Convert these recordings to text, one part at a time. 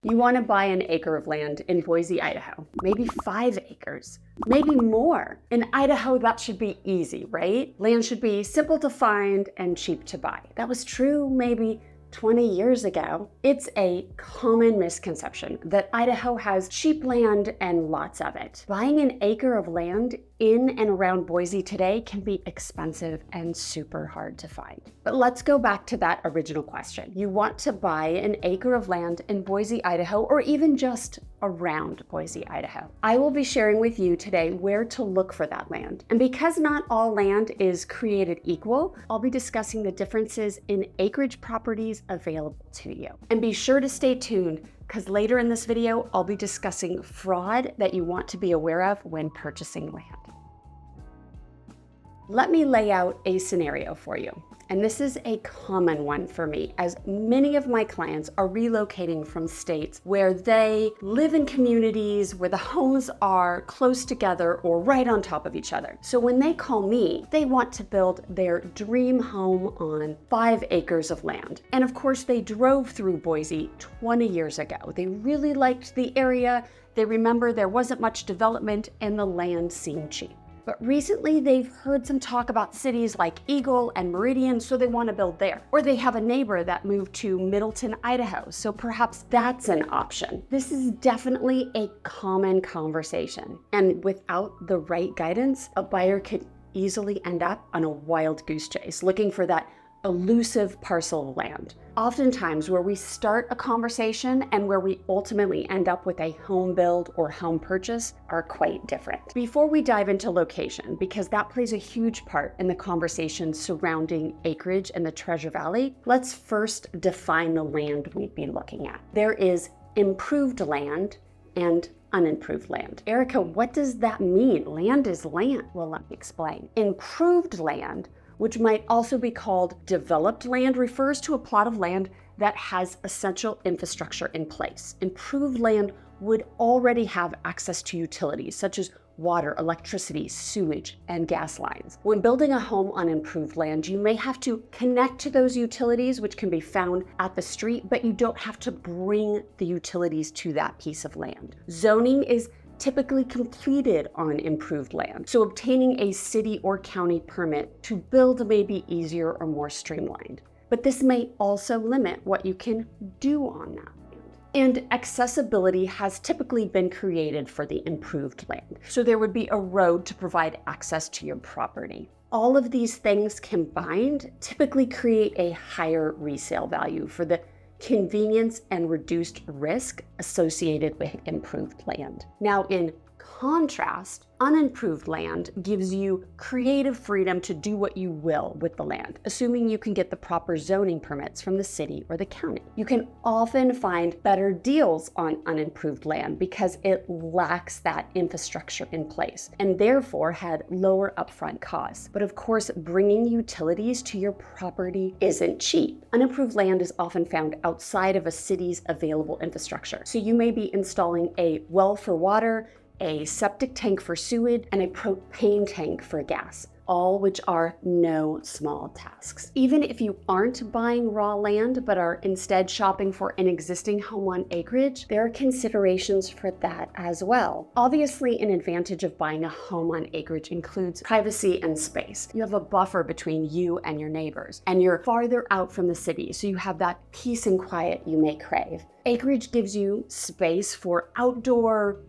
You want to buy an acre of land in Boise, Idaho, maybe 5 acres, maybe more. In Idaho, that should be easy, right? Land should be simple to find and cheap to buy. That was true maybe 20 years ago. It's a common misconception that Idaho has cheap land and lots of it. Buying an acre of land in and around Boise today can be expensive and super hard to find. But let's go back to that original question. You want to buy an acre of land in Boise, Idaho, or even just around Boise, Idaho. I will be sharing with you today where to look for that land. And because not all land is created equal, I'll be discussing the differences in acreage properties available to you. And be sure to stay tuned, because later in this video, I'll be discussing fraud that you want to be aware of when purchasing land. Let me lay out a scenario for you. And this is a common one for me, as many of my clients are relocating from states where they live in communities where the homes are close together or right on top of each other. So when they call me, they want to build their dream home on 5 acres of land. And of course, they drove through Boise 20 years ago. They really liked the area. They remember there wasn't much development and the land seemed cheap. But recently they've heard some talk about cities like Eagle and Meridian, so they want to build there. Or they have a neighbor that moved to Middleton, Idaho, so perhaps that's an option. This is definitely a common conversation. And without the right guidance, a buyer could easily end up on a wild goose chase, looking for that elusive parcel of land. Oftentimes where we start a conversation and where we ultimately end up with a home build or home purchase are quite different. Before we dive into location, because that plays a huge part in the conversation surrounding acreage in the Treasure Valley, let's first define the land we'd be looking at. There is improved land and unimproved land. Erica, what does that mean? Land is land. Well, let me explain. Improved land, which might also be called developed land, refers to a plot of land that has essential infrastructure in place. Improved land would already have access to utilities such as water, electricity, sewage, and gas lines. When building a home on improved land, you may have to connect to those utilities, which can be found at the street, but you don't have to bring the utilities to that piece of land. Zoning is typically completed on improved land, so obtaining a city or county permit to build may be easier or more streamlined. But this may also limit what you can do on that land. And accessibility has typically been created for the improved land, so there would be a road to provide access to your property. All of these things combined typically create a higher resale value for the convenience and reduced risk associated with improved land. Now, in contrast, unimproved land gives you creative freedom to do what you will with the land, assuming you can get the proper zoning permits from the city or the county. You can often find better deals on unimproved land because it lacks that infrastructure in place and therefore had lower upfront costs. But of course, bringing utilities to your property isn't cheap. Unimproved land is often found outside of a city's available infrastructure. So you may be installing a well for water, a septic tank for sewage, and a propane tank for gas, all which are no small tasks. Even if you aren't buying raw land, but are instead shopping for an existing home on acreage, there are considerations for that as well. Obviously, an advantage of buying a home on acreage includes privacy and space. You have a buffer between you and your neighbors, and you're farther out from the city, so you have that peace and quiet you may crave. Acreage gives you space for outdoor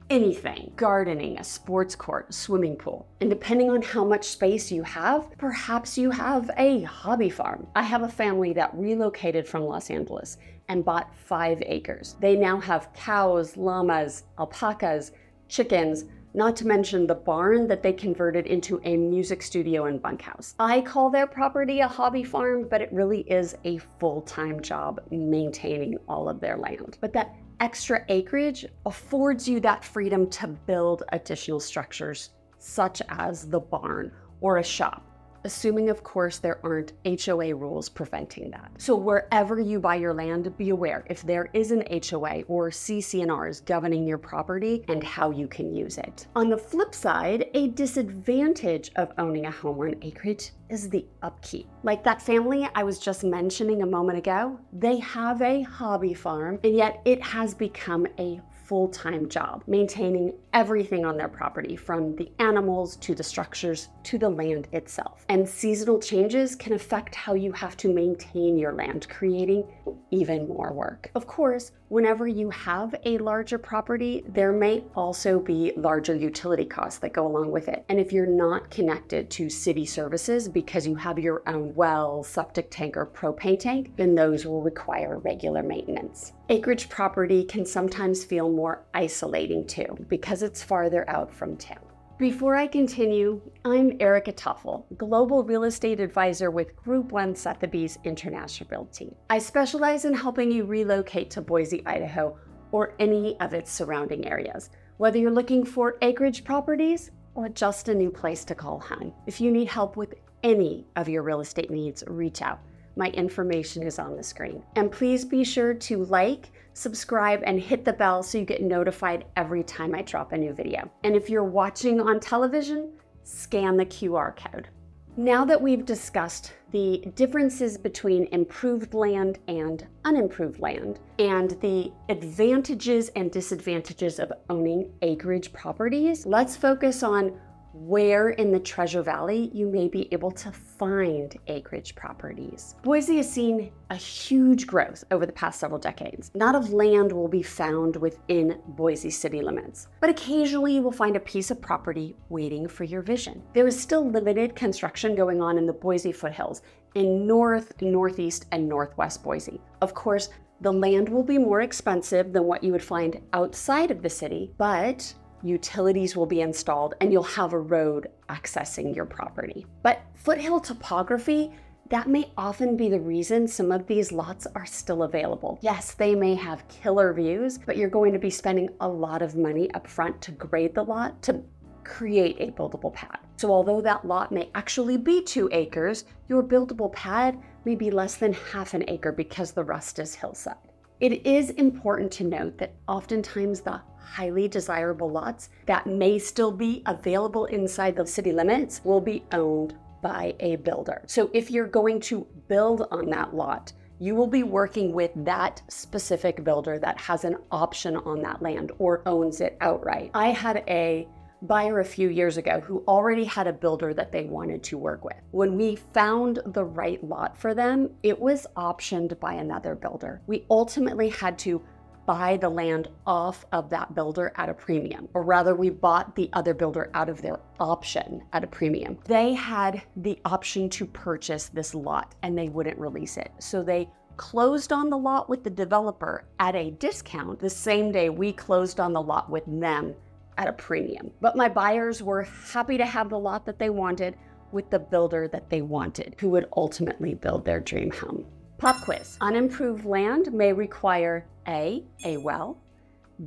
anything, gardening, a sports court, swimming pool. And depending on how much space you have, perhaps you have a hobby farm. I have a family that relocated from Los Angeles and bought 5 acres. They now have cows, llamas, alpacas, chickens, not to mention the barn that they converted into a music studio and bunkhouse. I call their property a hobby farm, but it really is a full-time job maintaining all of their land. But that extra acreage affords you that freedom to build additional structures, such as the barn or a shop, assuming of course there aren't HOA rules preventing that. So wherever you buy your land, be aware if there is an HOA or CC&Rs governing your property and how you can use it. On the flip side, a disadvantage of owning a home on acreage is the upkeep. Like that family I was just mentioning a moment ago, they have a hobby farm, and yet it has become a full-time job, maintaining everything on their property, from the animals to the structures to the land itself. And seasonal changes can affect how you have to maintain your land, creating even more work. Of course, whenever you have a larger property, there may also be larger utility costs that go along with it. And if you're not connected to city services because you have your own well, septic tank, or propane tank, then those will require regular maintenance. Acreage property can sometimes feel more isolating too, because it's farther out from town. Before I continue, I'm Erica Toffel, Global Real Estate Advisor with Group 1 Sotheby's International Realty. I specialize in helping you relocate to Boise, Idaho, or any of its surrounding areas, whether you're looking for acreage properties or just a new place to call home. If you need help with any of your real estate needs, reach out. My information is on the screen. And please be sure to like, subscribe, and hit the bell so you get notified every time I drop a new video. And if you're watching on television, scan the QR code. Now that we've discussed the differences between improved land and unimproved land, and the advantages and disadvantages of owning acreage properties, let's focus on where in the Treasure Valley you may be able to find acreage properties. Boise has seen a huge growth over the past several decades. Not of land will be found within Boise city limits, but occasionally you will find a piece of property waiting for your vision. There is still limited construction going on in the Boise foothills in north, northeast, and northwest Boise. Of course, the land will be more expensive than what you would find outside of the city, but utilities will be installed and you'll have a road accessing your property. But foothill topography, that may often be the reason some of these lots are still available. Yes, they may have killer views, but you're going to be spending a lot of money up front to grade the lot to create a buildable pad. So although that lot may actually be 2 acres, your buildable pad may be less than half an acre because the rest is hillside. It is important to note that oftentimes the highly desirable lots that may still be available inside the city limits will be owned by a builder. So if you're going to build on that lot, you will be working with that specific builder that has an option on that land or owns it outright. I had a buyer a few years ago who already had a builder that they wanted to work with. When we found the right lot for them, it was optioned by another builder. We ultimately had to buy the land off of that builder at a premium, or rather we bought the other builder out of their option at a premium. They had the option to purchase this lot and they wouldn't release it. So they closed on the lot with the developer at a discount the same day we closed on the lot with them at a premium. But my buyers were happy to have the lot that they wanted with the builder that they wanted, who would ultimately build their dream home. Pop quiz. Unimproved land may require A, a well,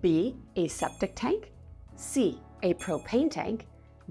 B, a septic tank, C, a propane tank,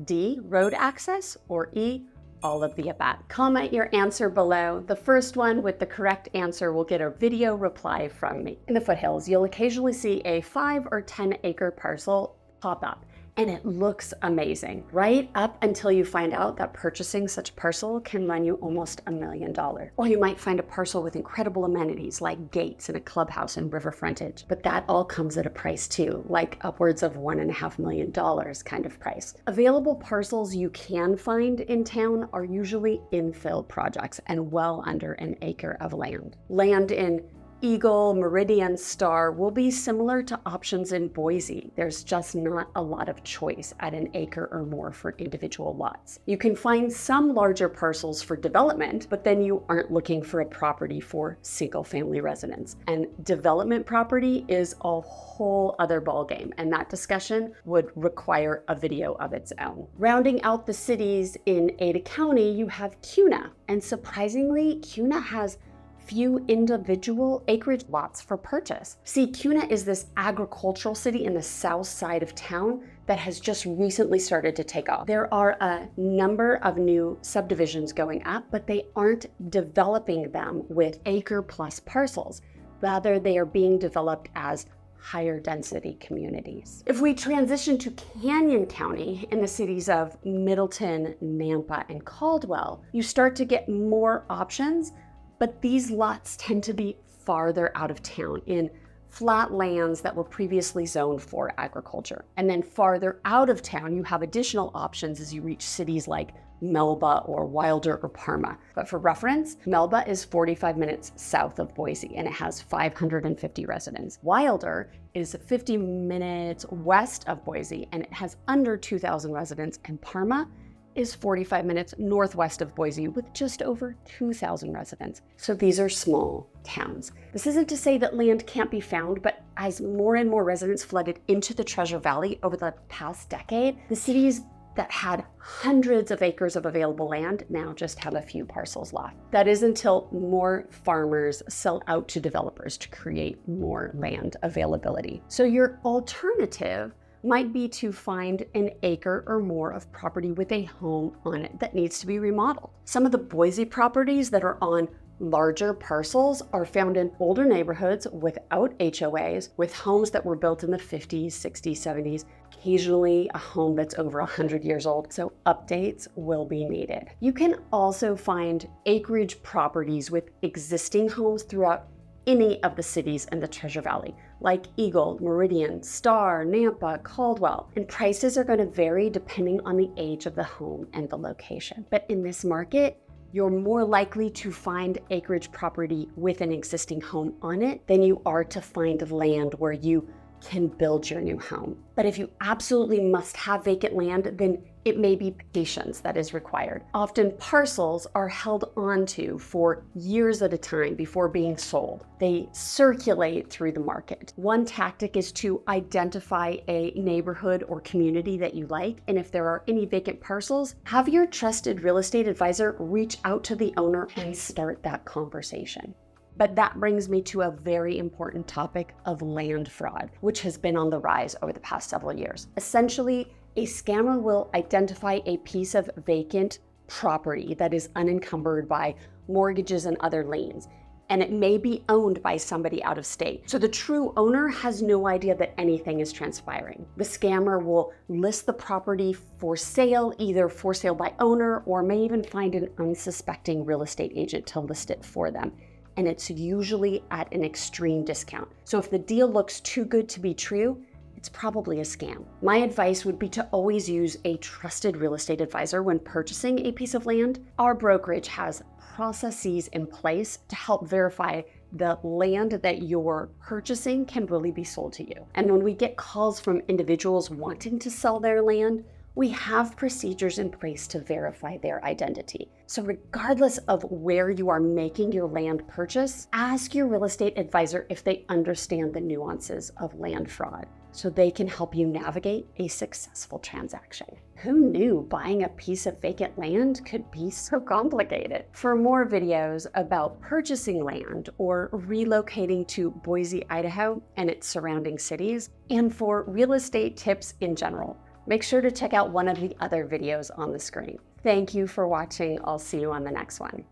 D, road access, or E, all of the above. Comment your answer below. The first one with the correct answer will get a video reply from me. In the foothills, you'll occasionally see a 5 or 10 acre parcel pop up, and it looks amazing, right up until you find out that purchasing such a parcel can run you almost $1 million. Or you might find a parcel with incredible amenities like gates and a clubhouse and river frontage, but that all comes at a price too, like upwards of $1.5 million kind of price. Available parcels you can find in town are usually infill projects and well under an acre of land. Land in Eagle, Meridian, Star will be similar to options in Boise. There's just not a lot of choice at an acre or more for individual lots. You can find some larger parcels for development, but then you aren't looking for a property for single-family residence. And development property is a whole other ballgame, and that discussion would require a video of its own. Rounding out the cities in Ada County, you have Kuna, and surprisingly, Kuna has few individual acreage lots for purchase. See, Kuna is this agricultural city in the south side of town that has just recently started to take off. There are a number of new subdivisions going up, but they aren't developing them with acre plus parcels. Rather, they are being developed as higher density communities. If we transition to Canyon County in the cities of Middleton, Nampa, and Caldwell, you start to get more options, but these lots tend to be farther out of town in flat lands that were previously zoned for agriculture. And then farther out of town, you have additional options as you reach cities like Melba or Wilder or Parma. But for reference, Melba is 45 minutes south of Boise and it has 550 residents. Wilder is 50 minutes west of Boise and it has under 2,000 residents, and Parma is 45 minutes northwest of Boise with just over 2,000 residents. So these are small towns. This isn't to say that land can't be found, but as more and more residents flooded into the Treasure Valley over the past decade, the cities that had hundreds of acres of available land now just have a few parcels left. That is until more farmers sell out to developers to create more land availability. So your alternative might be to find an acre or more of property with a home on it that needs to be remodeled. Some of the Boise properties that are on larger parcels are found in older neighborhoods without HOAs, with homes that were built in the 50s, 60s, 70s, occasionally a home that's over 100 years old, so updates will be needed. You can also find acreage properties with existing homes throughout any of the cities in the Treasure Valley, like Eagle, Meridian, Star, Nampa, Caldwell, and prices are going to vary depending on the age of the home and the location. But in this market, you're more likely to find acreage property with an existing home on it than you are to find land where you can build your new home. But if you absolutely must have vacant land, then it may be patience that is required. Often parcels are held onto for years at a time before being sold. They circulate through the market. One tactic is to identify a neighborhood or community that you like, and if there are any vacant parcels, have your trusted real estate advisor reach out to the owner and start that conversation. But that brings me to a very important topic of land fraud, which has been on the rise over the past several years. Essentially, a scammer will identify a piece of vacant property that is unencumbered by mortgages and other liens, and it may be owned by somebody out of state. So the true owner has no idea that anything is transpiring. The scammer will list the property for sale, either for sale by owner, or may even find an unsuspecting real estate agent to list it for them. And it's usually at an extreme discount. So if the deal looks too good to be true, it's probably a scam. My advice would be to always use a trusted real estate advisor when purchasing a piece of land. Our brokerage has processes in place to help verify the land that you're purchasing can really be sold to you. And when we get calls from individuals wanting to sell their land, we have procedures in place to verify their identity. So regardless of where you are making your land purchase, ask your real estate advisor if they understand the nuances of land fraud so they can help you navigate a successful transaction. Who knew buying a piece of vacant land could be so complicated? For more videos about purchasing land or relocating to Boise, Idaho and its surrounding cities, and for real estate tips in general, make sure to check out one of the other videos on the screen. Thank you for watching. I'll see you on the next one.